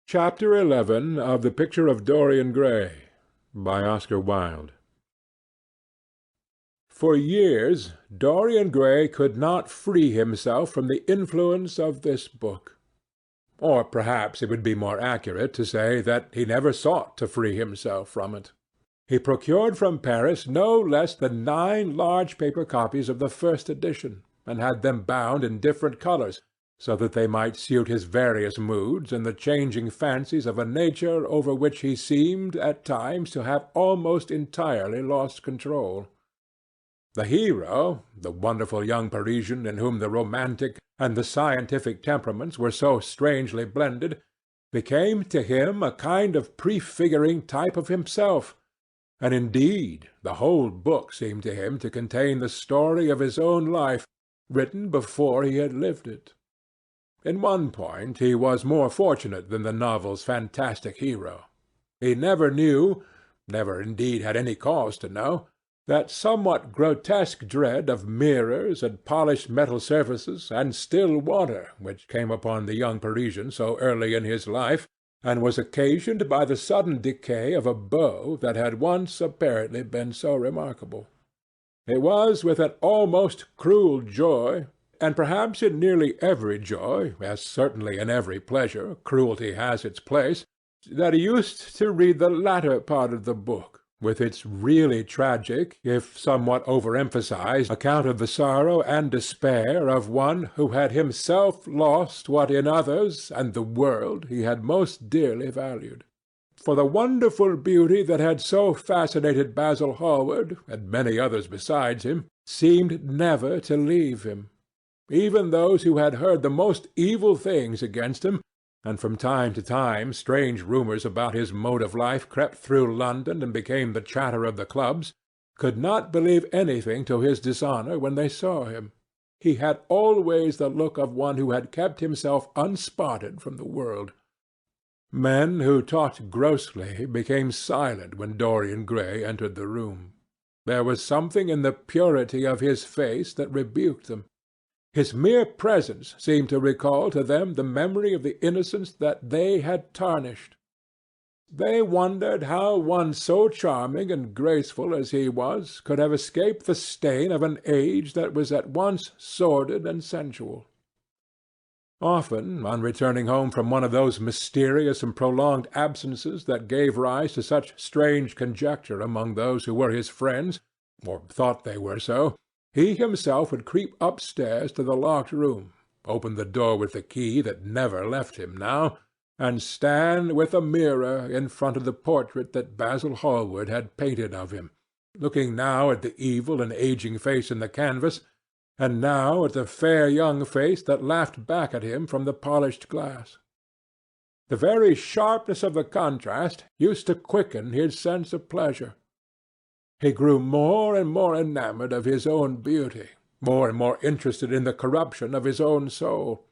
Chapter 11 of The Picture of Dorian Gray by Oscar Wilde. For years Dorian Gray could not free himself from the influence of this book. Or perhaps it would be more accurate to say that he never sought to free himself from it. He procured from Paris no less than 9 large paper copies of the first edition, and had them bound in different colours, so that they might suit his various moods and the changing fancies of a nature over which he seemed at times to have almost entirely lost control. The hero, the wonderful young Parisian in whom the romantic and the scientific temperaments were so strangely blended, became to him a kind of prefiguring type of himself, and indeed the whole book seemed to him to contain the story of his own life, written before he had lived it. In one point he was more fortunate than the novel's fantastic hero. He never knew, never indeed had any cause to know, that somewhat grotesque dread of mirrors and polished metal surfaces and still water which came upon the young Parisian so early in his life, and was occasioned by the sudden decay of a beau that had once apparently been so remarkable. It was with an almost cruel joy, and perhaps in nearly every joy, as certainly in every pleasure, cruelty has its place, that he used to read the latter part of the book, with its really tragic, if somewhat overemphasized, account of the sorrow and despair of one who had himself lost what in others and the world he had most dearly valued. For the wonderful beauty that had so fascinated Basil Hallward, and many others besides him, seemed never to leave him. Even those who had heard the most evil things against him, and from time to time strange rumours about his mode of life crept through London and became the chatter of the clubs, could not believe anything to his dishonour when they saw him. He had always the look of one who had kept himself unspotted from the world. Men who talked grossly became silent when Dorian Gray entered the room. There was something in the purity of his face that rebuked them. His mere presence seemed to recall to them the memory of the innocence that they had tarnished. They wondered how one so charming and graceful as he was could have escaped the stain of an age that was at once sordid and sensual. Often, on returning home from one of those mysterious and prolonged absences that gave rise to such strange conjecture among those who were his friends, or thought they were so, he himself would creep upstairs to the locked room, open the door with the key that never left him now, and stand with a mirror in front of the portrait that Basil Hallward had painted of him, looking now at the evil and aging face in the canvas, and now at the fair young face that laughed back at him from the polished glass. The very sharpness of the contrast used to quicken his sense of pleasure. He grew more and more enamoured of his own beauty, more and more interested in the corruption of his own soul.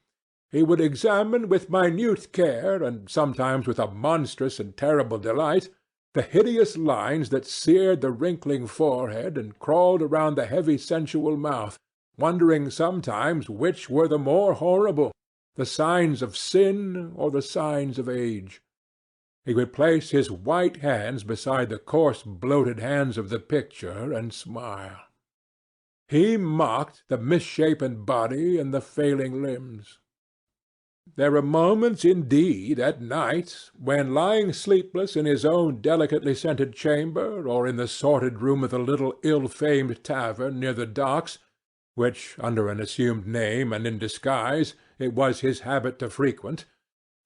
He would examine with minute care, and sometimes with a monstrous and terrible delight, the hideous lines that seared the wrinkling forehead and crawled around the heavy sensual mouth, wondering sometimes which were the more horrible, the signs of sin or the signs of age. He would place his white hands beside the coarse bloated hands of the picture and smile. He mocked the misshapen body and the failing limbs. There were moments indeed at night when, lying sleepless in his own delicately scented chamber, or in the sordid room of the little ill-famed tavern near the docks, which, under an assumed name and in disguise, it was his habit to frequent,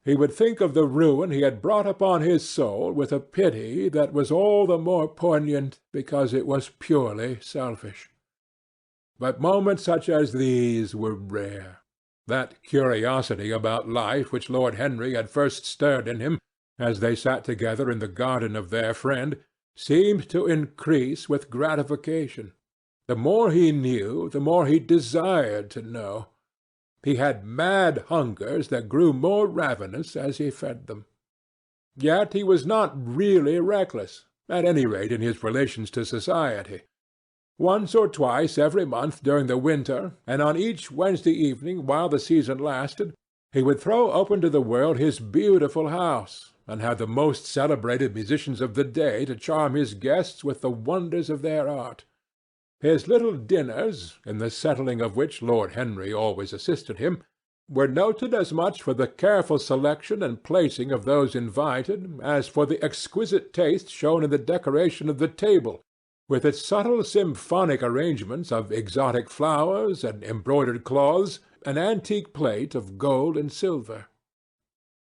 he would think of the ruin he had brought upon his soul with a pity that was all the more poignant because it was purely selfish. But moments such as these were rare. That curiosity about life which Lord Henry had first stirred in him, as they sat together in the garden of their friend, seemed to increase with gratification. The more he knew, the more he desired to know. He had mad hungers that grew more ravenous as he fed them. Yet he was not really reckless, at any rate in his relations to society. Once or twice every month during the winter, and on each Wednesday evening while the season lasted, He would throw open to the world his beautiful house, and have the most celebrated musicians of the day to charm his guests with the wonders of their art. His little dinners, in the settling of which Lord Henry always assisted him, were noted as much for the careful selection and placing of those invited as for the exquisite taste shown in the decoration of the table, with its subtle symphonic arrangements of exotic flowers and embroidered cloths and antique plate of gold and silver.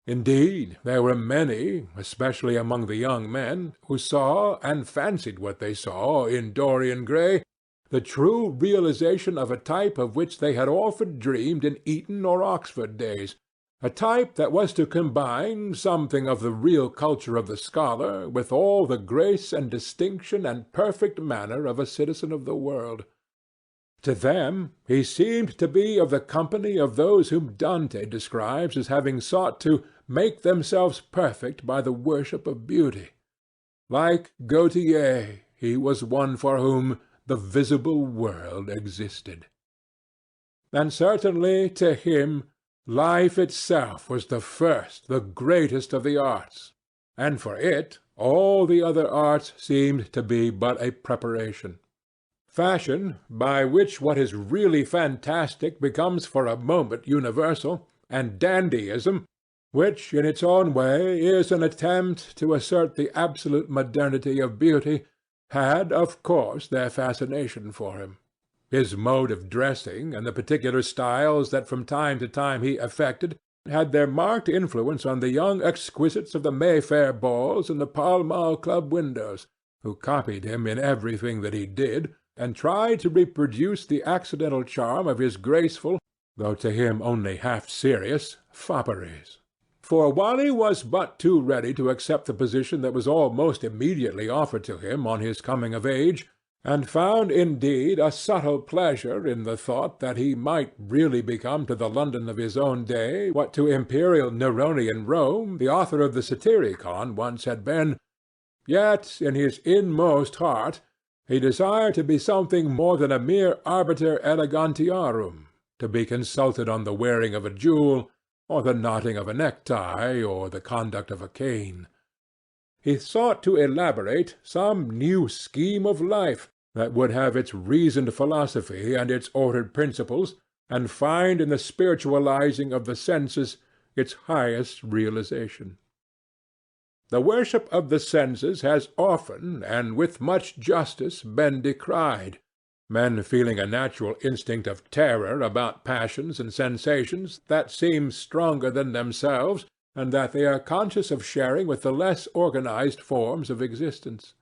Indeed, there were many, especially among the young men, who saw, and fancied what they saw, in Dorian Gray, the true realization of a type of which they had often dreamed in Eton or Oxford days, a type that was to combine something of the real culture of the scholar with all the grace and distinction and perfect manner of a citizen of the world. To them he seemed to be of the company of those whom Dante describes as having sought to make themselves perfect by the worship of beauty. Like Gautier, he was one for whom the visible world existed. And certainly to him life itself was the first, the greatest of the arts, and for it all the other arts seemed to be but a preparation. Fashion, by which what is really fantastic becomes for a moment universal, and dandyism, which in its own way is an attempt to assert the absolute modernity of beauty, had, of course, their fascination for him. His mode of dressing, and the particular styles that from time to time he affected, had their marked influence on the young exquisites of the Mayfair balls and the Pall Mall Club windows, who copied him in everything that he did, and tried to reproduce the accidental charm of his graceful, though to him only half-serious, fopperies. For while he was but too ready to accept the position that was almost immediately offered to him on his coming of age, and found indeed a subtle pleasure in the thought that he might really become to the London of his own day what to imperial Neronian Rome the author of the Satyricon once had been, yet in his inmost heart he desired to be something more than a mere arbiter elegantiarum, to be consulted on the wearing of a jewel, or the knotting of a necktie, or the conduct of a cane. He sought to elaborate some new scheme of life that would have its reasoned philosophy and its ordered principles, and find in the spiritualizing of the senses its highest realization. The worship of the senses has often, and with much justice, been decried, men feeling a natural instinct of terror about passions and sensations that seem stronger than themselves, and that they are conscious of sharing with the less organized forms of existence.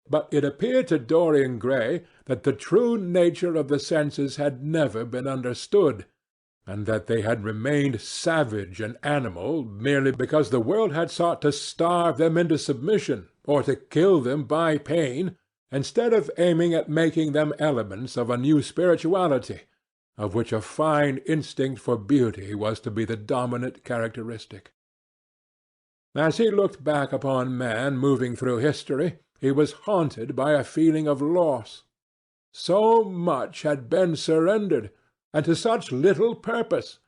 But it appeared to Dorian Gray that the true nature of the senses had never been understood, and that they had remained savage and animal merely because the world had sought to starve them into submission, or to kill them by pain, instead of aiming at making them elements of a new spirituality, of which a fine instinct for beauty was to be the dominant characteristic. As he looked back upon man moving through history, he was haunted by a feeling of loss. So much had been surrendered, and to such little purpose.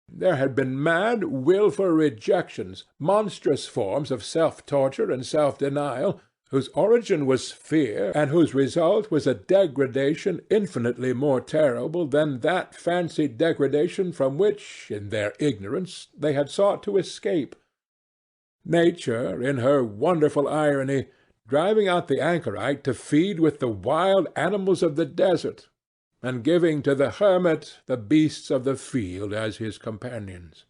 There had been mad, wilful rejections, monstrous forms of self-torture and self-denial, whose origin was fear, and whose result was a degradation infinitely more terrible than that fancied degradation from which, in their ignorance, they had sought to escape. Nature, in her wonderful irony, driving out the anchorite to feed with the wild animals of the desert, and giving to the hermit the beasts of the field as his companions.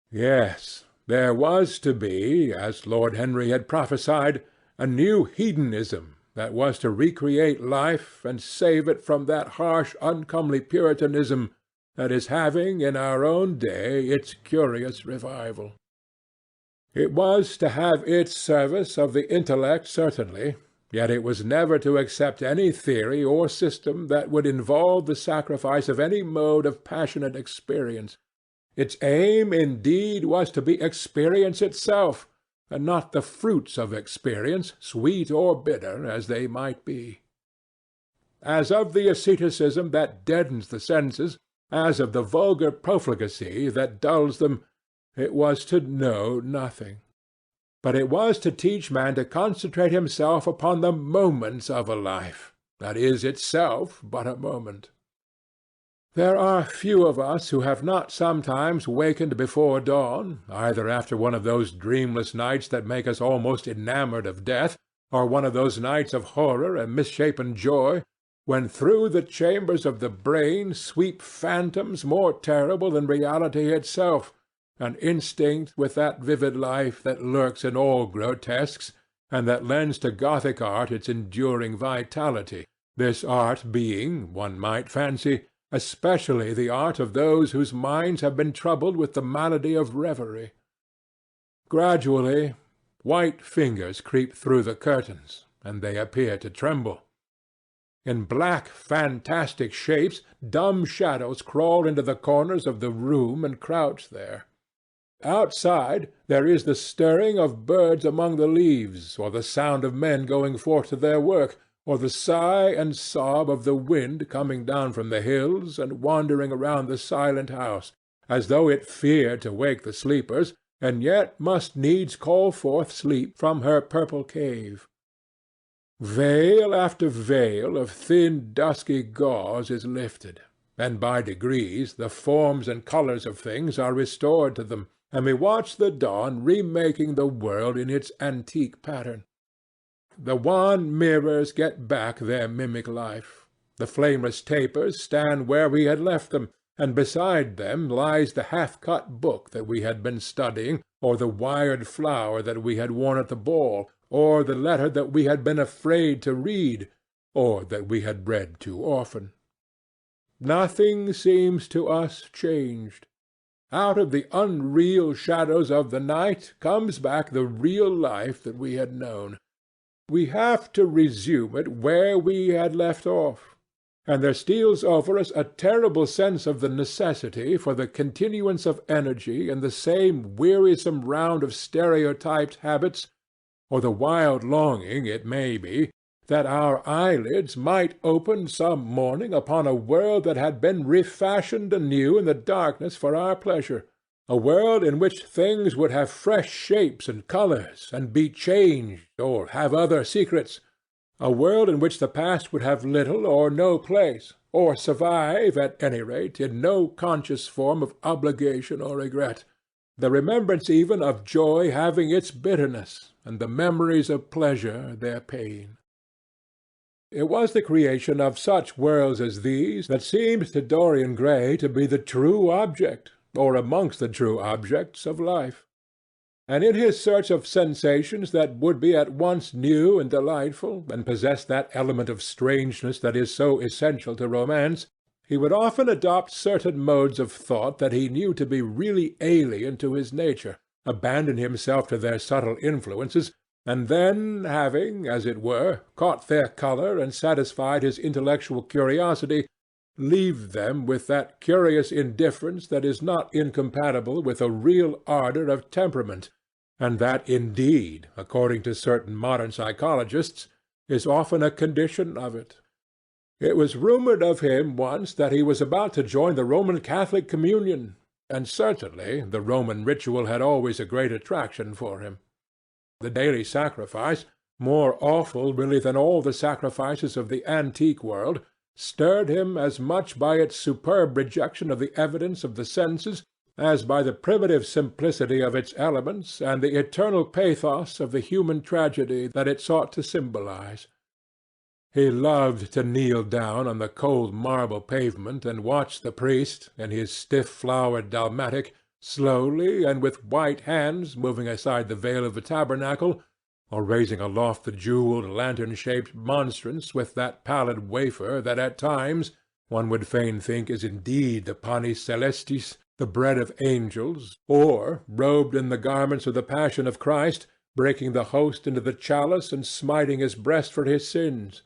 Yes, there was to be, as Lord Henry had prophesied, a new hedonism that was to recreate life and save it from that harsh, uncomely Puritanism that is having in our own day its curious revival. It was to have its service of the intellect certainly, yet it was never to accept any theory or system that would involve the sacrifice of any mode of passionate experience. Its aim, indeed, was to be experience itself, and not the fruits of experience, sweet or bitter as they might be. As of the asceticism that deadens the senses, as of the vulgar profligacy that dulls them, it was to know nothing. But it was to teach man to concentrate himself upon the moments of a life, that is itself but a moment. There are few of us who have not sometimes wakened before dawn, either after one of those dreamless nights that make us almost enamoured of death, or one of those nights of horror and misshapen joy, when through the chambers of the brain sweep phantoms more terrible than reality itself, and instinct with that vivid life that lurks in all grotesques, and that lends to Gothic art its enduring vitality, this art being, one might fancy, especially the art of those whose minds have been troubled with the malady of reverie. Gradually, white fingers creep through the curtains, and they appear to tremble. In black, fantastic shapes, dumb shadows crawl into the corners of the room and crouch there. Outside there is the stirring of birds among the leaves, or the sound of men going forth to their work, or the sigh and sob of the wind coming down from the hills and wandering around the silent house, as though it feared to wake the sleepers, and yet must needs call forth sleep from her purple cave. Veil after veil of thin dusky gauze is lifted, and by degrees the forms and colours of things are restored to them, and we watch the dawn remaking the world in its antique pattern. The wan mirrors get back their mimic life. The flameless tapers stand where we had left them, and beside them lies the half-cut book that we had been studying, or the wired flower that we had worn at the ball, or the letter that we had been afraid to read, or that we had read too often. Nothing seems to us changed. Out of the unreal shadows of the night comes back the real life that we had known. We have to resume it where we had left off, and there steals over us a terrible sense of the necessity for the continuance of energy in the same wearisome round of stereotyped habits, or the wild longing, it may be, that our eyelids might open some morning upon a world that had been refashioned anew in the darkness for our pleasure, a world in which things would have fresh shapes and colours, and be changed, or have other secrets, a world in which the past would have little or no place, or survive, at any rate, in no conscious form of obligation or regret, the remembrance even of joy having its bitterness, and the memories of pleasure their pain. It was the creation of such worlds as these that seemed to Dorian Gray to be the true object, or amongst the true objects, of life. And in his search of sensations that would be at once new and delightful, and possess that element of strangeness that is so essential to romance, he would often adopt certain modes of thought that he knew to be really alien to his nature, abandon himself to their subtle influences, and then, having, as it were, caught their colour and satisfied his intellectual curiosity, leave them with that curious indifference that is not incompatible with a real ardour of temperament, and that, indeed, according to certain modern psychologists, is often a condition of it. It was rumoured of him once that he was about to join the Roman Catholic communion, and certainly the Roman ritual had always a great attraction for him. The daily sacrifice, more awful really than all the sacrifices of the antique world, stirred him as much by its superb rejection of the evidence of the senses as by the primitive simplicity of its elements and the eternal pathos of the human tragedy that it sought to symbolize. He loved to kneel down on the cold marble pavement and watch the priest, in his stiff-flowered dalmatic, slowly and with white hands moving aside the veil of the tabernacle, or raising aloft the jewelled lantern-shaped monstrance with that pallid wafer that at times one would fain think is indeed the panis celestis, the bread of angels, or, robed in the garments of the Passion of Christ, breaking the host into the chalice and smiting his breast for his sins.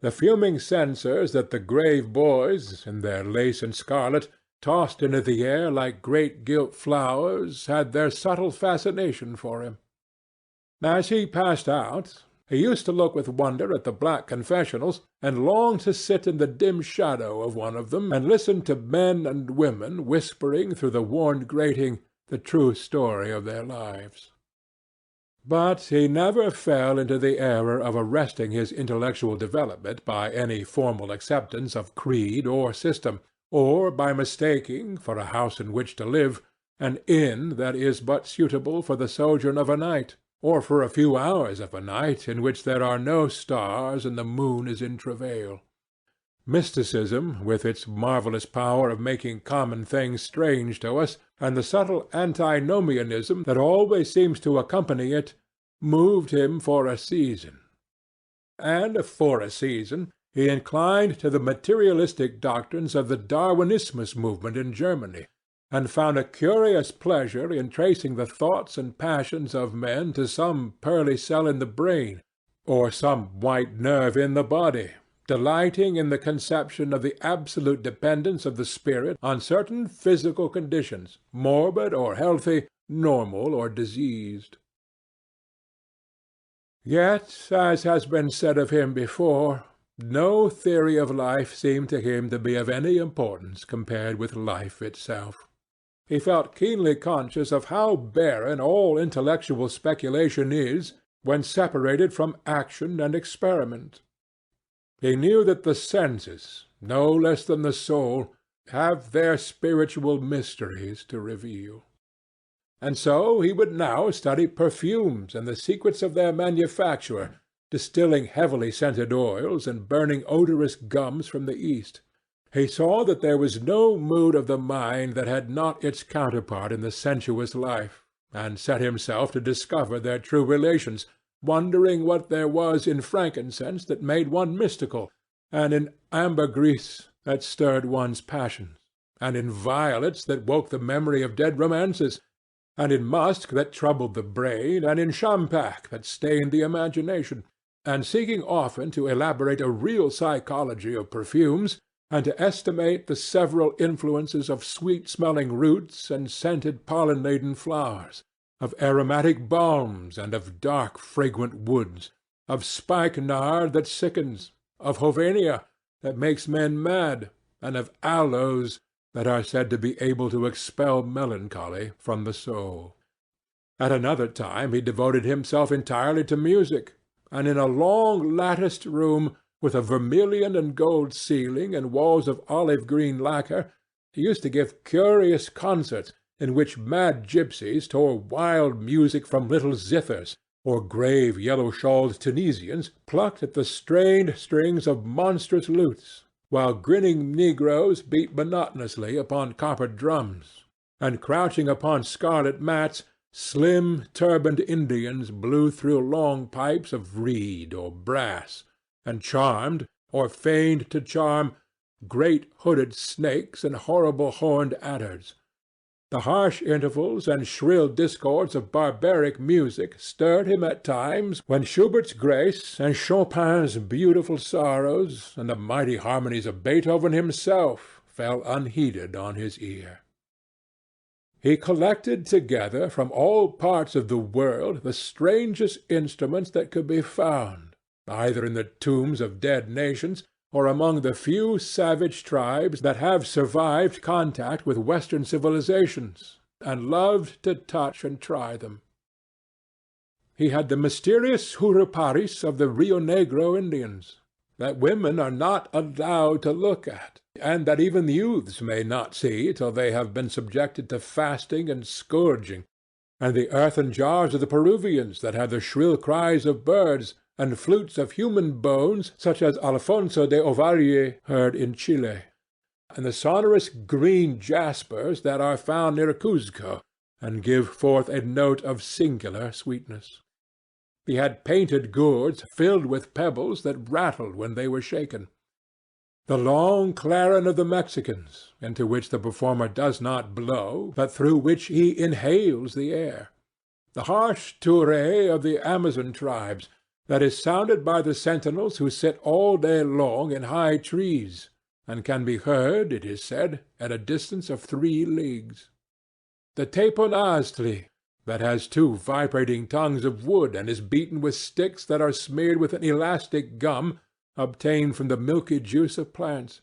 The fuming censers that the grave boys, in their lace and scarlet, tossed into the air like great gilt flowers, had their subtle fascination for him. As he passed out, He used to look with wonder at the black confessionals, and long to sit in the dim shadow of one of them and listen to men and women whispering through the worn grating the true story of their lives. But he never fell into the error of arresting his intellectual development by any formal acceptance of creed or system, or by mistaking, for a house in which to live, an inn that is but suitable for the sojourn of a night, or for a few hours of a night in which there are no stars and the moon is in travail. Mysticism, with its marvellous power of making common things strange to us, and the subtle antinomianism that always seems to accompany it, moved him for a season. And for a season he inclined to the materialistic doctrines of the Darwinismus movement in Germany, and found a curious pleasure in tracing the thoughts and passions of men to some pearly cell in the brain, or some white nerve in the body, delighting in the conception of the absolute dependence of the spirit on certain physical conditions, morbid or healthy, normal or diseased. Yet, as has been said of him before, no theory of life seemed to him to be of any importance compared with life itself. He felt keenly conscious of how barren all intellectual speculation is when separated from action and experiment. He knew that the senses, no less than the soul, have their spiritual mysteries to reveal. And so he would now study perfumes and the secrets of their manufacture, distilling heavily scented oils and burning odorous gums from the East. He saw that there was no mood of the mind that had not its counterpart in the sensuous life, and set himself to discover their true relations, wondering what there was in frankincense that made one mystical, and in ambergris that stirred one's passions, and in violets that woke the memory of dead romances, and in musk that troubled the brain, and in champak that stained the imagination, and seeking often to elaborate a real psychology of perfumes, and to estimate the several influences of sweet-smelling roots and scented pollen-laden flowers, of aromatic balms and of dark fragrant woods, of spikenard that sickens, of hovenia that makes men mad, and of aloes that are said to be able to expel melancholy from the soul. At another time he devoted himself entirely to music, and in a long latticed room, with a vermilion and gold ceiling and walls of olive-green lacquer, he used to give curious concerts in which mad gipsies tore wild music from little zithers, or grave yellow-shawled Tunisians plucked at the strained strings of monstrous lutes, while grinning negroes beat monotonously upon copper drums, and crouching upon scarlet mats, slim turbaned Indians blew through long pipes of reed or brass, and charmed, or feigned to charm, great hooded snakes and horrible horned adders. The harsh intervals and shrill discords of barbaric music stirred him at times when Schubert's grace and Chopin's beautiful sorrows and the mighty harmonies of Beethoven himself fell unheeded on his ear. He collected together from all parts of the world the strangest instruments that could be found, either in the tombs of dead nations, or among the few savage tribes that have survived contact with Western civilizations, and loved to touch and try them. He had the mysterious Juruparis of the Rio Negro Indians, that women are not allowed to look at, and that even youths may not see till they have been subjected to fasting and scourging, and the earthen jars of the Peruvians that have the shrill cries of birds, and flutes of human bones such as Alfonso de Ovalle heard in Chile, and the sonorous green jaspers that are found near Cuzco, and give forth a note of singular sweetness. He had painted gourds filled with pebbles that rattled when they were shaken. The long clarin of the Mexicans, into which the performer does not blow, but through which he inhales the air. The harsh tourée of the Amazon tribes, that is sounded by the sentinels who sit all day long in high trees, and can be heard, it is said, at a distance of 3 leagues. The Teponaztli, that has two vibrating tongues of wood and is beaten with sticks that are smeared with an elastic gum obtained from the milky juice of plants;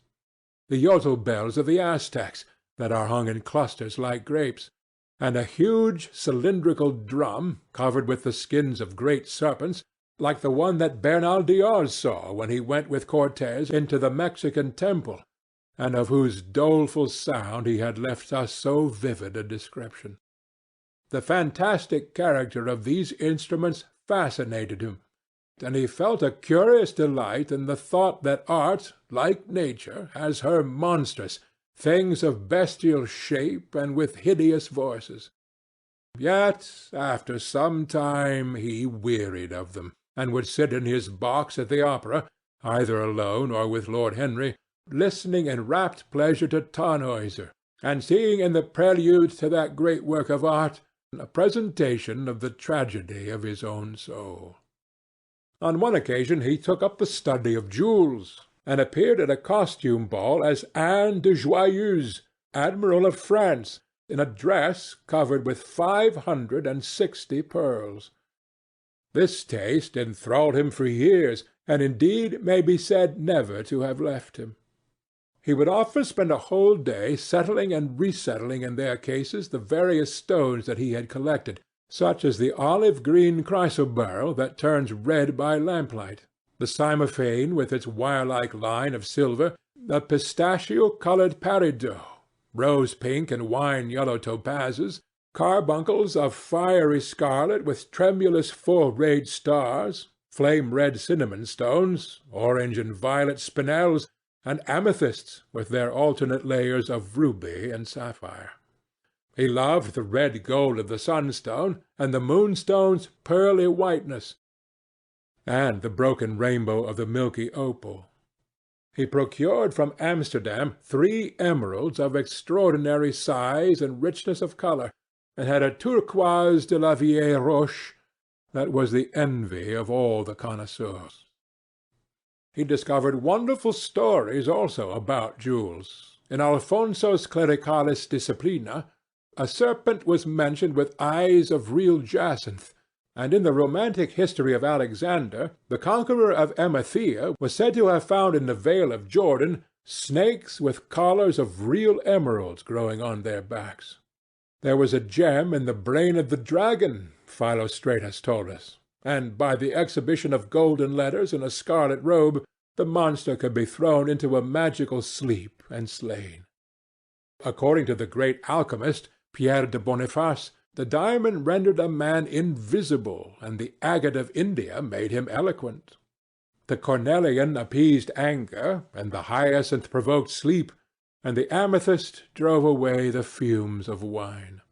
the yotl bells of the Aztecs, that are hung in clusters like grapes; and a huge cylindrical drum, covered with the skins of great serpents, like the one that Bernal Diaz saw when he went with Cortes into the Mexican temple, and of whose doleful sound he had left us so vivid a description. The fantastic character of these instruments fascinated him, and he felt a curious delight in the thought that art, like nature, has her monsters, things of bestial shape and with hideous voices. Yet after some time he wearied of them, and would sit in his box at the opera, either alone or with Lord Henry, listening in rapt pleasure to Tannhäuser, and seeing in the prelude to that great work of art a presentation of the tragedy of his own soul. On one occasion he took up the study of jewels, and appeared at a costume ball as Anne de Joyeuse, Admiral of France, in a dress covered with 560 pearls. This taste enthralled him for years, and indeed may be said never to have left him. He would often spend a whole day settling and resettling in their cases the various stones that he had collected, such as the olive-green chrysoberyl that turns red by lamplight, the cymophane with its wire-like line of silver, the pistachio-coloured peridot, rose-pink and wine-yellow topazes, carbuncles of fiery scarlet with tremulous full-rayed stars, flame-red cinnamon stones, orange and violet spinels, and amethysts with their alternate layers of ruby and sapphire. He loved the red gold of the sunstone, and the moonstone's pearly whiteness, and the broken rainbow of the milky opal. He procured from Amsterdam 3 emeralds of extraordinary size and richness of colour, and had a turquoise de la vieille roche that was the envy of all the connoisseurs. He discovered wonderful stories also about jewels. In Alfonso's Clericalis Disciplina, a serpent was mentioned with eyes of real jacinth, and in the romantic history of Alexander, the conqueror of Emathia was said to have found in the Vale of Jordan snakes with collars of real emeralds growing on their backs. There was a gem in the brain of the dragon, Philostratus told us, and by the exhibition of golden letters in a scarlet robe, the monster could be thrown into a magical sleep and slain. According to the great alchemist, Pierre de Boniface, the diamond rendered a man invisible, and the agate of India made him eloquent. The cornelian appeased anger, and the hyacinth provoked sleep, and the amethyst drove away the fumes of wine.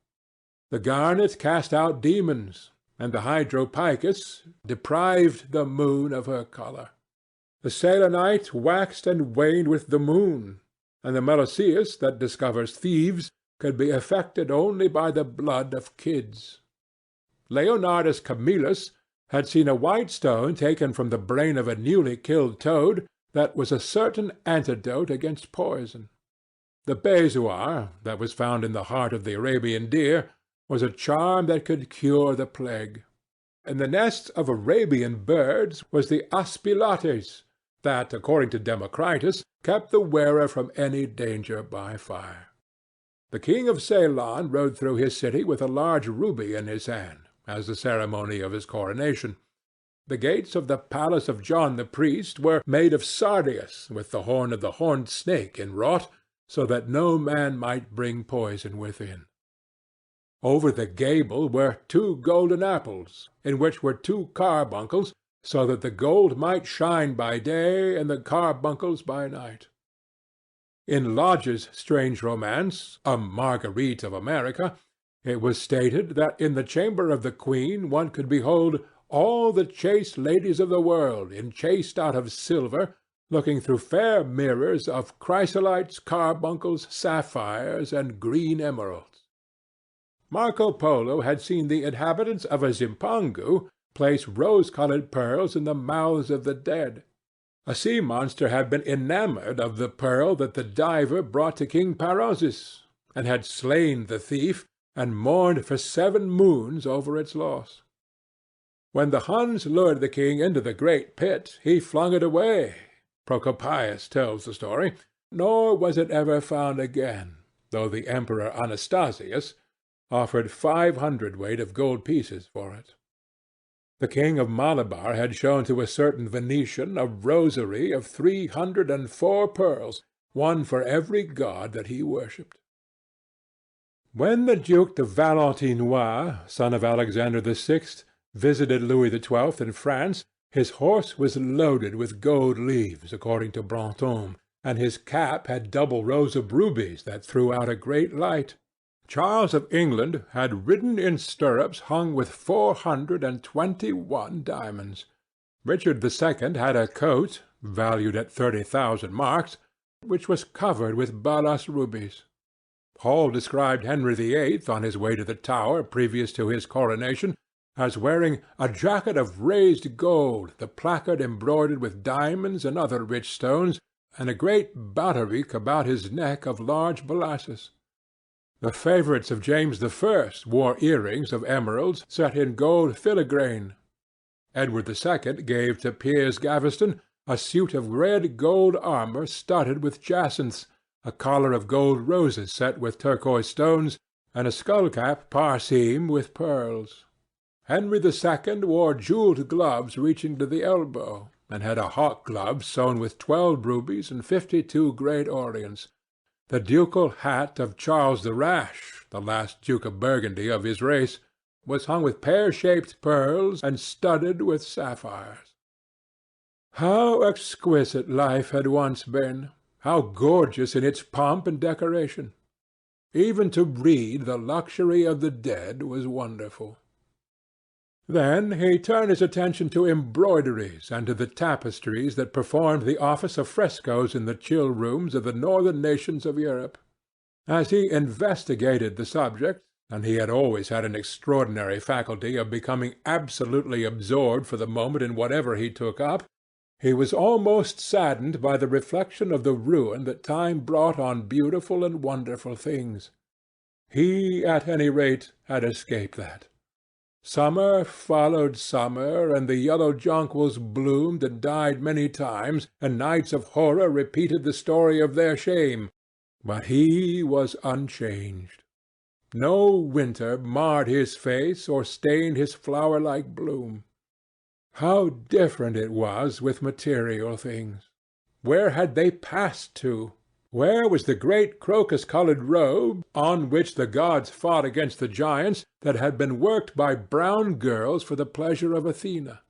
The garnet cast out demons, and the hydropicus deprived the moon of her colour. The selenite waxed and waned with the moon, and the meloceus that discovers thieves could be affected only by the blood of kids. Leonardus Camillus had seen a white stone taken from the brain of a newly killed toad that was a certain antidote against poison. The bezoar that was found in the heart of the Arabian deer was a charm that could cure the plague. In the nests of Arabian birds was the aspilates, that, according to Democritus, kept the wearer from any danger by fire. The king of Ceylon rode through his city with a large ruby in his hand, as the ceremony of his coronation. The gates of the palace of John the priest were made of sardius, with the horn of the horned snake inwrought, so that no man might bring poison within. Over the gable were 2 golden apples, in which were 2 carbuncles, so that the gold might shine by day and the carbuncles by night. In Lodge's strange romance, A Marguerite of America, it was stated that in the chamber of the queen one could behold all the chaste ladies of the world enchased out of silver, looking through fair mirrors of chrysolites, carbuncles, sapphires, and green emeralds. Marco Polo had seen the inhabitants of a Zimpangu place rose-colored pearls in the mouths of the dead. A sea-monster had been enamoured of the pearl that the diver brought to King Parausis, and had slain the thief, and mourned for 7 moons over its loss. When the Huns lured the king into the great pit, he flung it away. Procopius tells the story, nor was it ever found again, though the Emperor Anastasius offered 500 weight of gold pieces for it. The king of Malabar had shown to a certain Venetian a rosary of 304 pearls, one for every god that he worshipped. When the Duke de Valentinois, son of Alexander VI, visited Louis XII in France, his horse was loaded with gold leaves, according to Brantôme, and his cap had double rows of rubies that threw out a great light. Charles of England had ridden in stirrups hung with 421 diamonds. Richard II had a coat, valued at 30,000 marks, which was covered with balas rubies. Hall described Henry VIII on his way to the Tower previous to his coronation as wearing a jacket of raised gold, the placard embroidered with diamonds and other rich stones, and a great baldric about his neck of large balasses. The favourites of James I wore earrings of emeralds set in gold filigrane. Edward II gave to Piers Gaveston a suit of red gold armour studded with jacinths, a collar of gold roses set with turquoise stones, and a skull-cap parseam with pearls. Henry II wore jewelled gloves reaching to the elbow, and had a hawk glove sewn with 12 rubies and 52 great orients. The ducal hat of Charles the Rash, the last Duke of Burgundy of his race, was hung with pear-shaped pearls and studded with sapphires. How exquisite life had once been! How gorgeous in its pomp and decoration! Even to read the luxury of the dead was wonderful. Then he turned his attention to embroideries and to the tapestries that performed the office of frescoes in the chill rooms of the northern nations of Europe. As he investigated the subject, and he had always had an extraordinary faculty of becoming absolutely absorbed for the moment in whatever he took up, he was almost saddened by the reflection of the ruin that time brought on beautiful and wonderful things. He, at any rate, had escaped that. Summer followed summer, and the yellow jonquils bloomed and died many times, and nights of horror repeated the story of their shame, but he was unchanged. No winter marred his face or stained his flower-like bloom. How different it was with material things! Where had they passed to? Where was the great crocus-coloured robe, on which the gods fought against the giants, that had been worked by brown girls for the pleasure of Athena?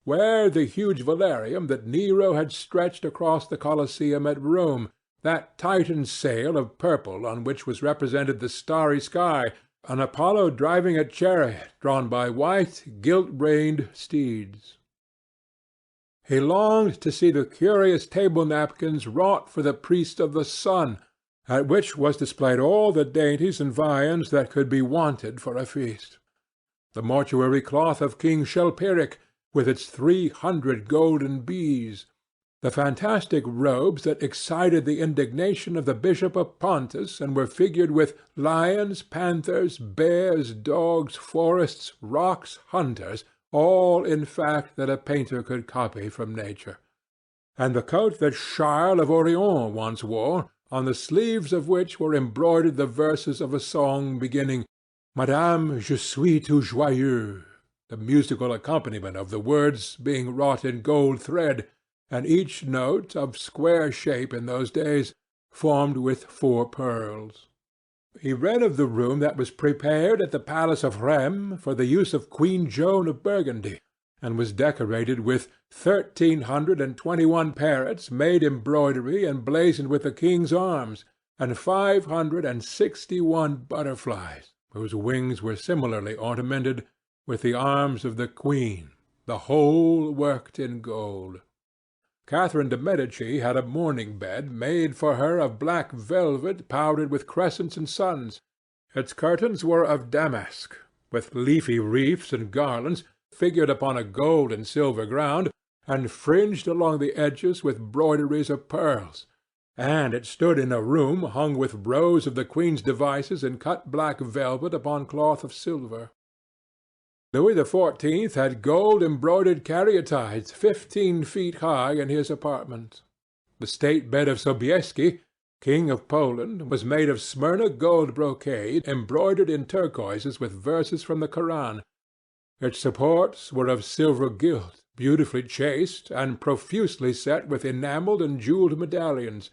Where the huge velarium that Nero had stretched across the Colosseum at Rome, that Titan sail of purple on which was represented the starry sky, an Apollo driving a chariot drawn by white, gilt-reined steeds? He longed to see the curious table napkins wrought for the priest of the sun, at which was displayed all the dainties and viands that could be wanted for a feast. The mortuary cloth of King Chilperic, with its 300 golden bees, the fantastic robes that excited the indignation of the Bishop of Pontus and were figured with lions, panthers, bears, dogs, forests, rocks, hunters, all, in fact, that a painter could copy from nature, and the coat that Charles of Orleans once wore, on the sleeves of which were embroidered the verses of a song beginning, "Madame, je suis tout joyeux," the musical accompaniment of the words being wrought in gold thread, and each note, of square shape in those days, formed with 4 pearls. He read of the room that was prepared at the palace of Rheims for the use of Queen Joan of Burgundy, and was decorated with 1,321 parrots made embroidery and blazoned with the king's arms, and 561 butterflies, whose wings were similarly ornamented with the arms of the queen, the whole worked in gold. Catherine de Medici had a mourning bed made for her of black velvet powdered with crescents and suns. Its curtains were of damask, with leafy wreaths and garlands figured upon a gold and silver ground, and fringed along the edges with broideries of pearls, and it stood in a room hung with rows of the Queen's devices in cut black velvet upon cloth of silver. Louis XIV had gold-embroidered caryatides 15 feet high in his apartment. The state bed of Sobieski, King of Poland, was made of Smyrna gold brocade embroidered in turquoises with verses from the Koran. Its supports were of silver gilt, beautifully chased, and profusely set with enamelled and jewelled medallions.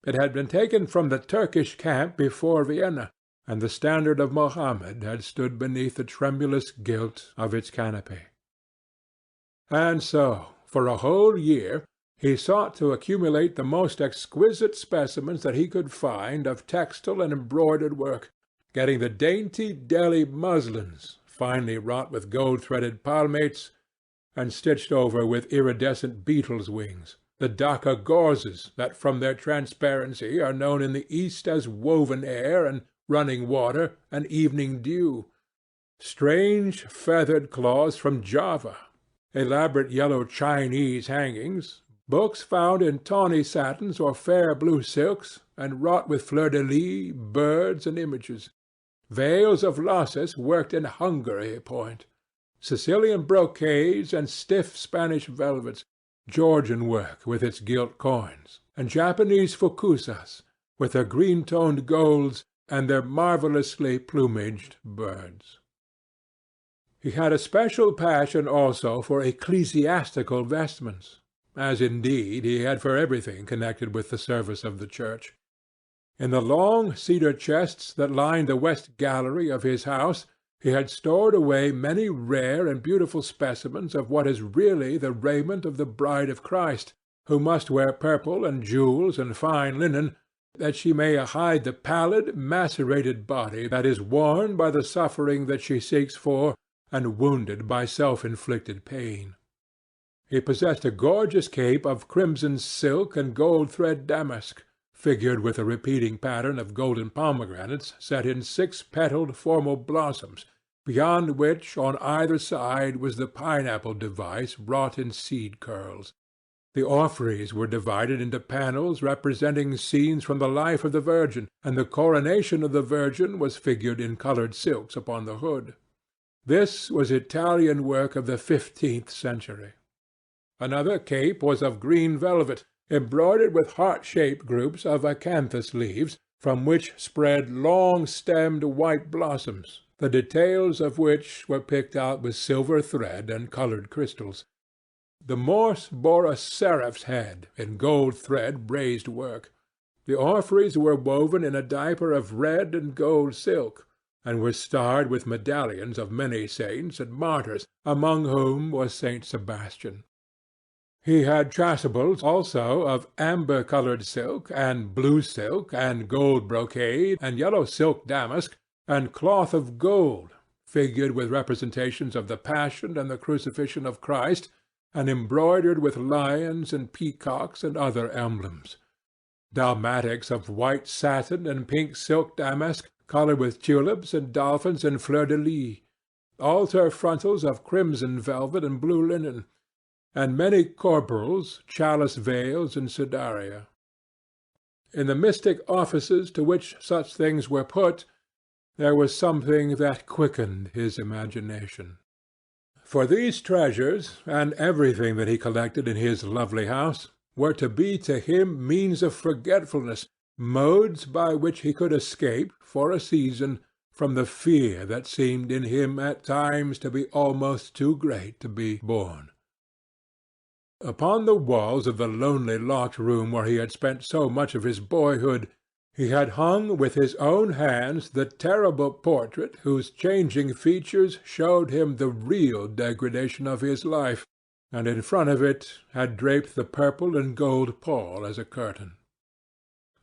It had been taken from the Turkish camp before Vienna, and the standard of Mohammed had stood beneath the tremulous gilt of its canopy. And so, for a whole year, he sought to accumulate the most exquisite specimens that he could find of textile and embroidered work, getting the dainty Delhi muslins, finely wrought with gold-threaded palmates, and stitched over with iridescent beetles' wings, the Dhaka gauzes that from their transparency are known in the East as woven air and running water and evening dew, strange feathered cloths from Java, elaborate yellow Chinese hangings, books found in tawny satins or fair blue silks and wrought with fleur-de-lis, birds, and images, veils of lasses worked in Hungary point, Sicilian brocades and stiff Spanish velvets, Georgian work with its gilt coins, and Japanese fukusas with their green-toned golds and their marvellously plumaged birds. He had a special passion also for ecclesiastical vestments, as indeed he had for everything connected with the service of the Church. In the long cedar chests that lined the west gallery of his house he had stored away many rare and beautiful specimens of what is really the raiment of the Bride of Christ, who must wear purple and jewels and fine linen, that she may hide the pallid, macerated body that is worn by the suffering that she seeks for and wounded by self-inflicted pain. He possessed a gorgeous cape of crimson silk and gold thread damask, figured with a repeating pattern of golden pomegranates set in 6-petalled formal blossoms, beyond which on either side was the pineapple device wrought in seed curls. The orphreys were divided into panels representing scenes from the life of the Virgin, and the coronation of the Virgin was figured in coloured silks upon the hood. This was Italian work of the 15th century. Another cape was of green velvet, embroidered with heart-shaped groups of acanthus leaves, from which spread long-stemmed white blossoms, the details of which were picked out with silver thread and coloured crystals. The morse bore a seraph's head in gold thread raised work. The orphreys were woven in a diaper of red and gold silk, and were starred with medallions of many saints and martyrs, among whom was Saint Sebastian. He had chasubles also of amber-coloured silk, and blue silk, and gold brocade, and yellow silk damask, and cloth of gold, figured with representations of the Passion and the Crucifixion of Christ, and embroidered with lions and peacocks and other emblems. Dalmatics of white satin and pink silk damask, coloured with tulips and dolphins and fleur-de-lis, altar frontals of crimson velvet and blue linen, and many corporals, chalice veils, and sudaria. In the mystic offices to which such things were put, there was something that quickened his imagination. For these treasures, and everything that he collected in his lovely house, were to be to him means of forgetfulness, modes by which he could escape, for a season, from the fear that seemed in him at times to be almost too great to be borne. Upon the walls of the lonely locked room where he had spent so much of his boyhood, he had hung with his own hands the terrible portrait whose changing features showed him the real degradation of his life, and in front of it had draped the purple and gold pall as a curtain.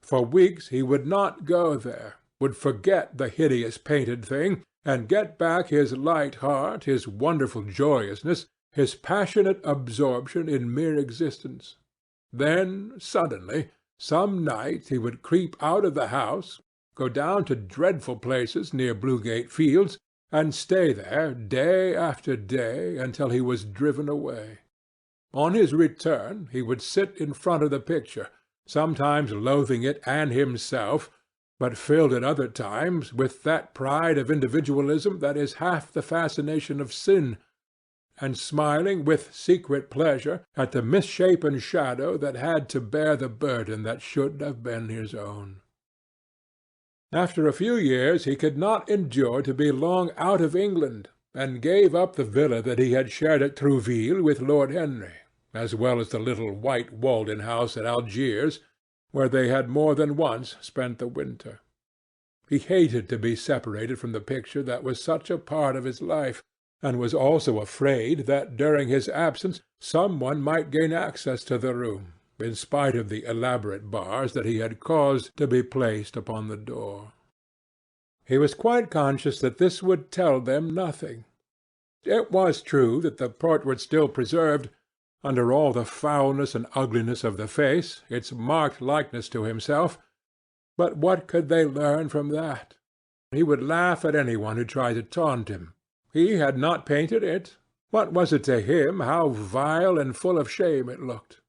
For weeks he would not go there, would forget the hideous painted thing, and get back his light heart, his wonderful joyousness, his passionate absorption in mere existence. Then, suddenly, some night he would creep out of the house, go down to dreadful places near Bluegate Fields, and stay there day after day until he was driven away. On his return he would sit in front of the picture, sometimes loathing it and himself, but filled at other times with that pride of individualism that is half the fascination of sin, and smiling with secret pleasure at the misshapen shadow that had to bear the burden that should have been his own. After a few years he could not endure to be long out of England, and gave up the villa that he had shared at Trouville with Lord Henry, as well as the little white Walden house at Algiers, where they had more than once spent the winter. He hated to be separated from the picture that was such a part of his life, and was also afraid that during his absence some one might gain access to the room, in spite of the elaborate bars that he had caused to be placed upon the door. He was quite conscious that this would tell them nothing. It was true that the portrait still preserved, under all the foulness and ugliness of the face, its marked likeness to himself, but what could they learn from that? He would laugh at any one who tried to taunt him. He had not painted it. What was it to him how vile and full of shame it looked?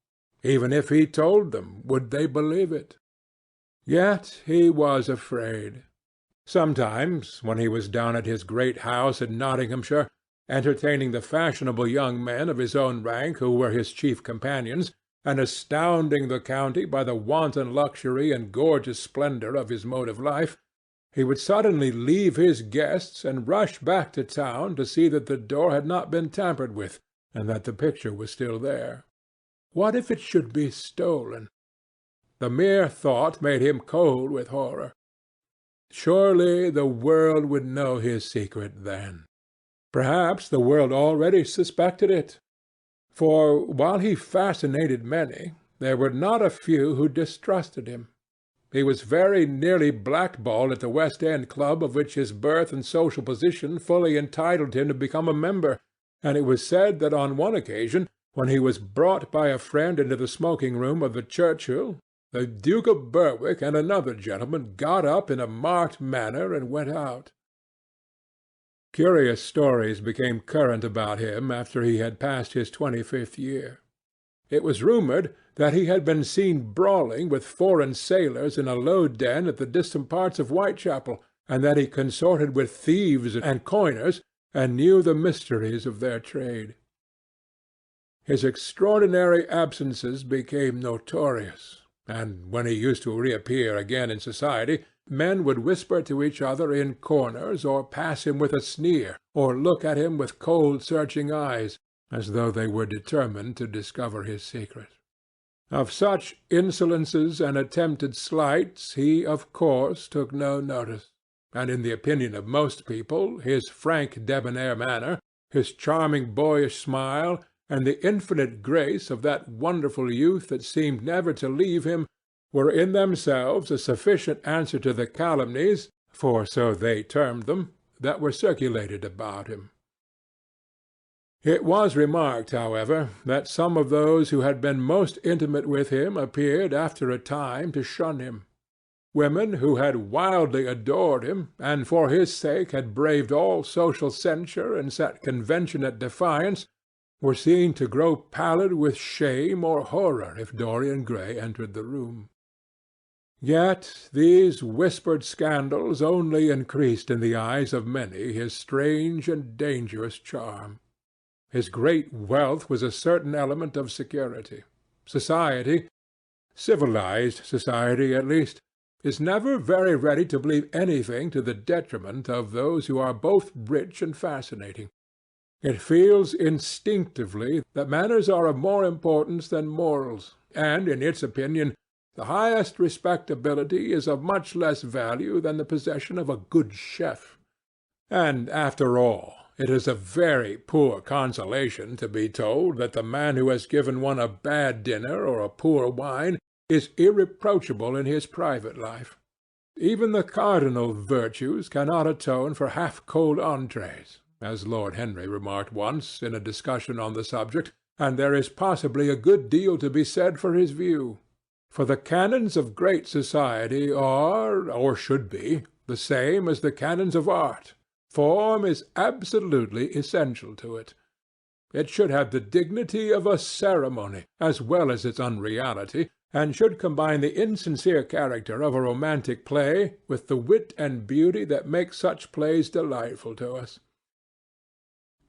Even if he told them, would they believe it? Yet he was afraid. Sometimes, when he was down at his great house in Nottinghamshire, entertaining the fashionable young men of his own rank who were his chief companions, and astounding the county by the wanton luxury and gorgeous splendor of his mode of life, he would suddenly leave his guests and rush back to town to see that the door had not been tampered with, and that the picture was still there. What if it should be stolen? The mere thought made him cold with horror. Surely the world would know his secret then. Perhaps the world already suspected it, for while he fascinated many, there were not a few who distrusted him. He was very nearly blackballed at the West End Club of which his birth and social position fully entitled him to become a member, and it was said that on one occasion, when he was brought by a friend into the smoking-room of the Churchill, the Duke of Berwick and another gentleman got up in a marked manner and went out. Curious stories became current about him after he had passed his 25th year. It was rumoured that he had been seen brawling with foreign sailors in a low den at the distant parts of Whitechapel, and that he consorted with thieves and coiners, and knew the mysteries of their trade. His extraordinary absences became notorious, and when he used to reappear again in society, men would whisper to each other in corners, or pass him with a sneer, or look at him with cold searching eyes, as though they were determined to discover his secret. Of such insolences and attempted slights he, of course, took no notice, and in the opinion of most people his frank debonair manner, his charming boyish smile, and the infinite grace of that wonderful youth that seemed never to leave him, were in themselves a sufficient answer to the calumnies, for so they termed them, that were circulated about him. It was remarked, however, that some of those who had been most intimate with him appeared after a time to shun him. Women who had wildly adored him, and for his sake had braved all social censure and set convention at defiance, were seen to grow pallid with shame or horror if Dorian Gray entered the room. Yet these whispered scandals only increased in the eyes of many his strange and dangerous charm. His great wealth was a certain element of security. Society, civilized society at least, is never very ready to believe anything to the detriment of those who are both rich and fascinating. It feels instinctively that manners are of more importance than morals, and, in its opinion, the highest respectability is of much less value than the possession of a good chef. And, after all, it is a very poor consolation to be told that the man who has given one a bad dinner or a poor wine is irreproachable in his private life. Even the cardinal virtues cannot atone for half-cold entrees, as Lord Henry remarked once in a discussion on the subject, and there is possibly a good deal to be said for his view. For the canons of great society are, or should be, the same as the canons of art. Form is absolutely essential to it. It should have the dignity of a ceremony, as well as its unreality, and should combine the insincere character of a romantic play with the wit and beauty that make such plays delightful to us.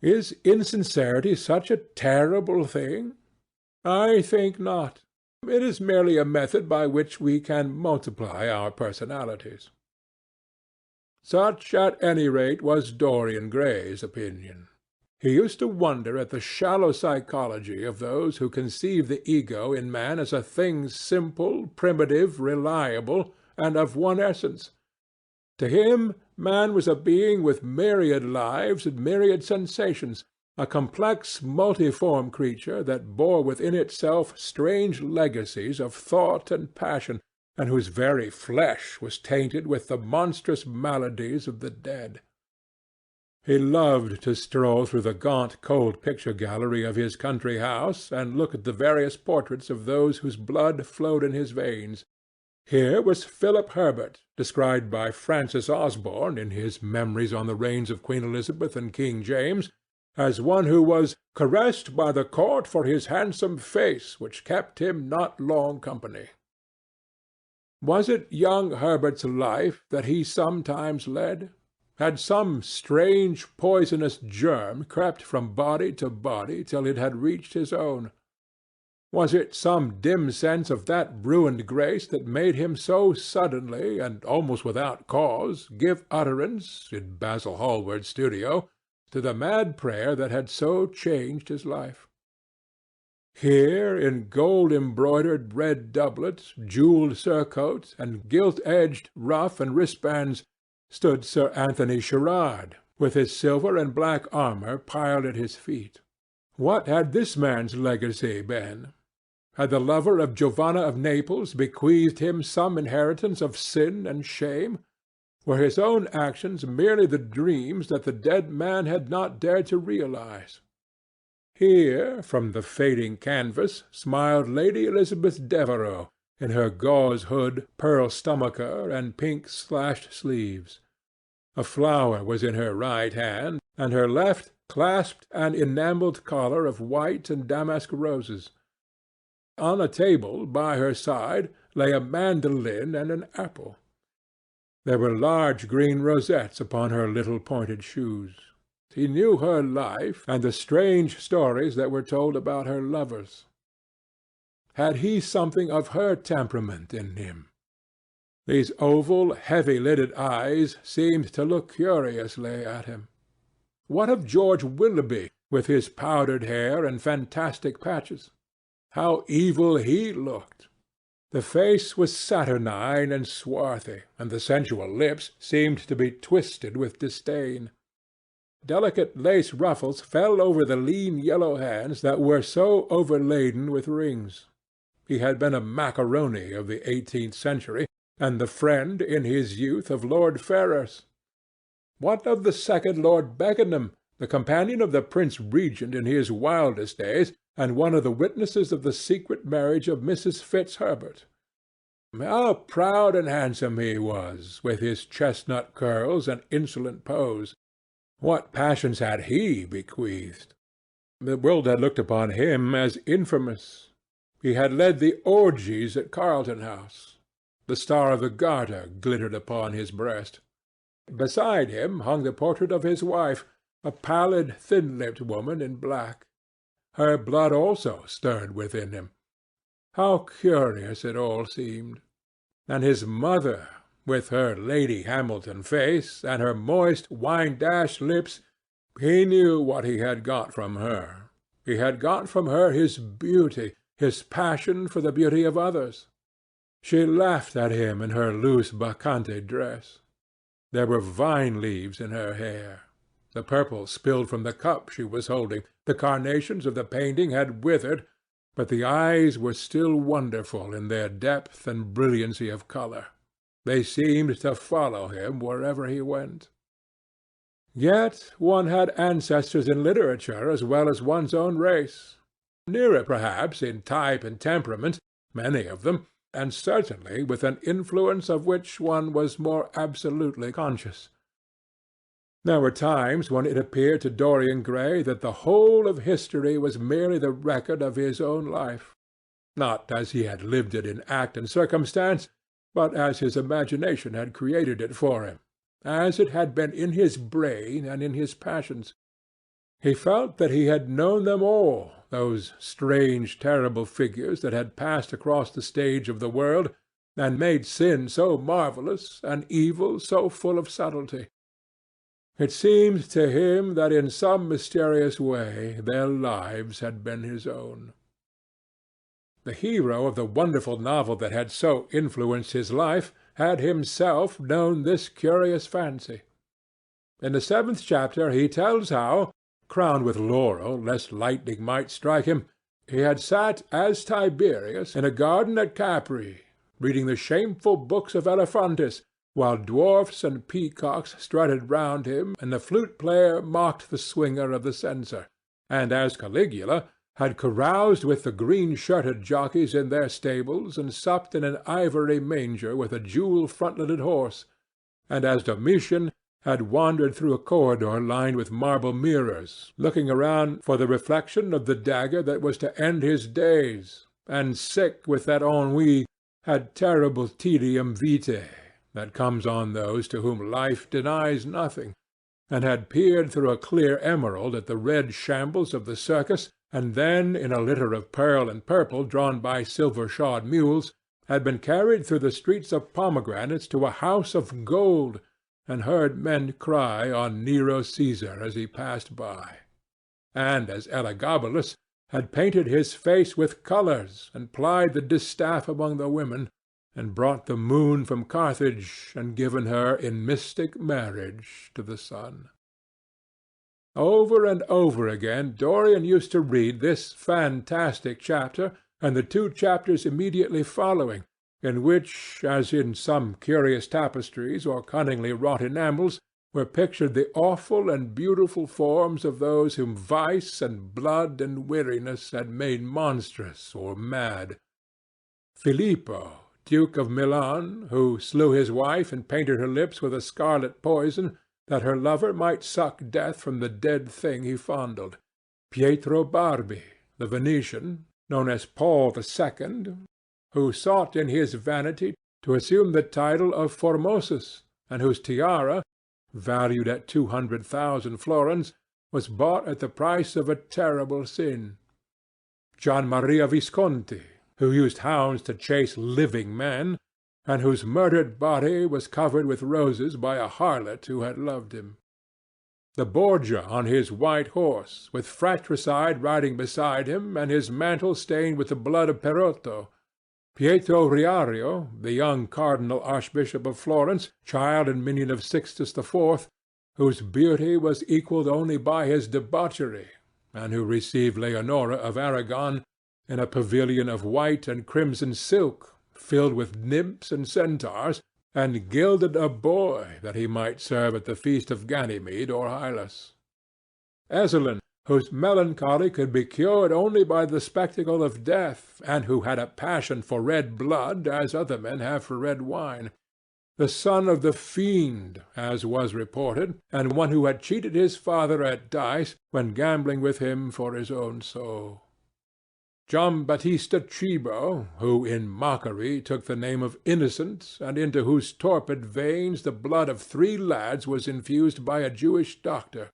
Is insincerity such a terrible thing? I think not. It is merely a method by which we can multiply our personalities. Such, at any rate, was Dorian Gray's opinion. He used to wonder at the shallow psychology of those who conceive the ego in man as a thing simple, primitive, reliable, and of one essence. To him, man was a being with myriad lives and myriad sensations, a complex, multiform creature that bore within itself strange legacies of thought and passion, and whose very flesh was tainted with the monstrous maladies of the dead. He loved to stroll through the gaunt, cold picture gallery of his country house and look at the various portraits of those whose blood flowed in his veins. Here was Philip Herbert, described by Francis Osborne in his Memories on the Reigns of Queen Elizabeth and King James, as one who was caressed by the court for his handsome face, which kept him not long company. Was it young Herbert's life that he sometimes led? Had some strange poisonous germ crept from body to body till it had reached his own? Was it some dim sense of that ruined grace that made him so suddenly, and almost without cause, give utterance, in Basil Hallward's studio, to the mad prayer that had so changed his life? Here, in gold-embroidered red doublet, jewelled surcoat, and gilt-edged ruff and wristbands, stood Sir Anthony Sherard, with his silver and black armour piled at his feet. What had this man's legacy been? Had the lover of Giovanna of Naples bequeathed him some inheritance of sin and shame? Were his own actions merely the dreams that the dead man had not dared to realize? Here, from the fading canvas, smiled Lady Elizabeth Devereux, in her gauze hood, pearl stomacher, and pink slashed sleeves. A flower was in her right hand, and her left clasped an enamelled collar of white and damask roses. On a table by her side lay a mandolin and an apple. There were large green rosettes upon her little pointed shoes. He knew her life, and the strange stories that were told about her lovers. Had he something of her temperament in him? These oval, heavy-lidded eyes seemed to look curiously at him. What of George Willoughby, with his powdered hair and fantastic patches? How evil he looked! The face was saturnine and swarthy, and the sensual lips seemed to be twisted with disdain. Delicate lace ruffles fell over the lean yellow hands that were so overladen with rings. He had been a macaroni of the 18th century, and the friend in his youth of Lord Ferrers. What of the second Lord Beckenham, the companion of the Prince Regent in his wildest days, and one of the witnesses of the secret marriage of Mrs. Fitzherbert? How proud and handsome he was, with his chestnut curls and insolent pose! What passions had he bequeathed? The world had looked upon him as infamous. He had led the orgies at Carlton House. The Star of the Garter glittered upon his breast. Beside him hung the portrait of his wife, a pallid, thin-lipped woman in black. Her blood also stirred within him. How curious it all seemed! And his mother, with her Lady Hamilton face, and her moist, wine-dashed lips, he knew what he had got from her. He had got from her his beauty, his passion for the beauty of others. She laughed at him in her loose bacchante dress. There were vine-leaves in her hair. The purple spilled from the cup she was holding. The carnations of the painting had withered, but the eyes were still wonderful in their depth and brilliancy of colour. They seemed to follow him wherever he went. Yet one had ancestors in literature as well as one's own race. Nearer, perhaps, in type and temperament, many of them, and certainly with an influence of which one was more absolutely conscious. There were times when it appeared to Dorian Gray that the whole of history was merely the record of his own life. not as he had lived it in act and circumstance, but as his imagination had created it for him, as it had been in his brain and in his passions. He felt that he had known them all, those strange, terrible figures that had passed across the stage of the world and made sin so marvellous and evil so full of subtlety. It seemed to him that in some mysterious way their lives had been his own. The hero of the wonderful novel that had so influenced his life had himself known this curious fancy. In the 7th chapter he tells how, crowned with laurel lest lightning might strike him, he had sat as Tiberius in a garden at Capri, reading the shameful books of Elephantis, while dwarfs and peacocks strutted round him and the flute-player mocked the swinger of the censer, and as Caligula had caroused with the green-shirted jockeys in their stables and supped in an ivory manger with a jewel-frontleted horse, and as Domitian had wandered through a corridor lined with marble mirrors, looking around for the reflection of the dagger that was to end his days, and sick with that ennui had terrible tedium vitae that comes on those to whom life denies nothing, and had peered through a clear emerald at the red shambles of the circus, and then, in a litter of pearl and purple drawn by silver-shod mules, had been carried through the streets of pomegranates to a house of gold, and heard men cry on Nero Caesar as he passed by, and as Elagabalus had painted his face with colours, and plied the distaff among the women, and brought the moon from Carthage, and given her in mystic marriage to the sun. Over and over again Dorian used to read this fantastic chapter and the 2 chapters immediately following, in which, as in some curious tapestries or cunningly wrought enamels, were pictured the awful and beautiful forms of those whom vice and blood and weariness had made monstrous or mad. Filippo, Duke of Milan, who slew his wife and painted her lips with a scarlet poison, that her lover might suck death from the dead thing he fondled. Pietro Barbi, the Venetian, known as Paul II, who sought in his vanity to assume the title of Formosus, and whose tiara, valued at 200,000 florins, was bought at the price of a terrible sin. Gian Maria Visconti, who used hounds to chase living men, and whose murdered body was covered with roses by a harlot who had loved him. The Borgia on his white horse, with fratricide riding beside him, and his mantle stained with the blood of Perotto. Pietro Riario, the young cardinal archbishop of Florence, child and minion of Sixtus IV., whose beauty was equalled only by his debauchery, and who received Leonora of Aragon in a pavilion of white and crimson silk, filled with nymphs and centaurs, and gilded a boy that he might serve at the feast of Ganymede or Hylas. Ezelin, whose melancholy could be cured only by the spectacle of death, and who had a passion for red blood as other men have for red wine. The son of the fiend, as was reported, and one who had cheated his father at dice when gambling with him for his own soul. Giambattista Cibo, who in mockery took the name of Innocent, and into whose torpid veins the blood of 3 lads was infused by a Jewish doctor.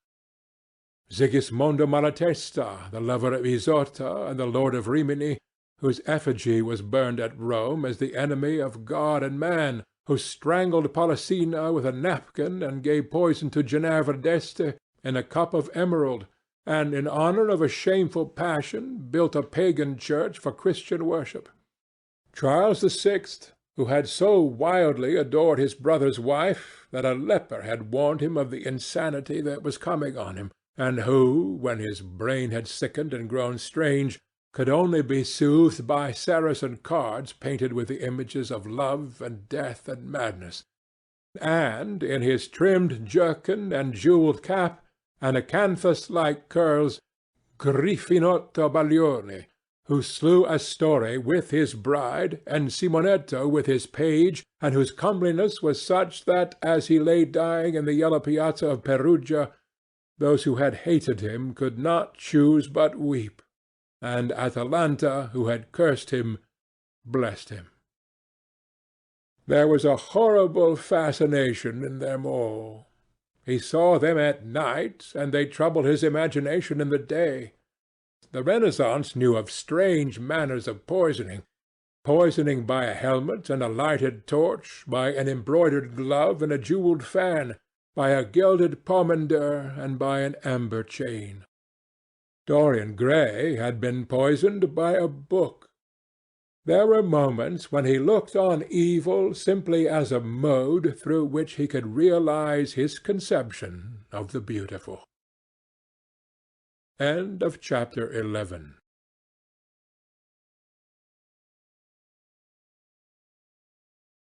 Sigismondo Malatesta, the lover of Isotta and the lord of Rimini, whose effigy was burned at Rome as the enemy of God and man, who strangled Polissena with a napkin and gave poison to Ginevra d'Este in a cup of emerald, and in honor of a shameful passion built a pagan church for Christian worship. Charles VI, who had so wildly adored his brother's wife that a leper had warned him of the insanity that was coming on him, and who, when his brain had sickened and grown strange, could only be soothed by Saracen cards painted with the images of love and death and madness, and in his trimmed jerkin and jewelled cap, and acanthus-like curls, Griffinotto Baglioni, who slew Astore with his bride, and Simonetto with his page, and whose comeliness was such that, as he lay dying in the yellow piazza of Perugia, those who had hated him could not choose but weep, and Atalanta, who had cursed him, blessed him. There was a horrible fascination in them all. He saw them at night, and they troubled his imagination in the day. The Renaissance knew of strange manners of poisoning by a helmet and a lighted torch, by an embroidered glove and a jewelled fan, by a gilded pomander and by an amber chain. Dorian Gray had been poisoned by a book. There were moments when he looked on evil simply as a mode through which he could realize his conception of the beautiful. End of chapter 11.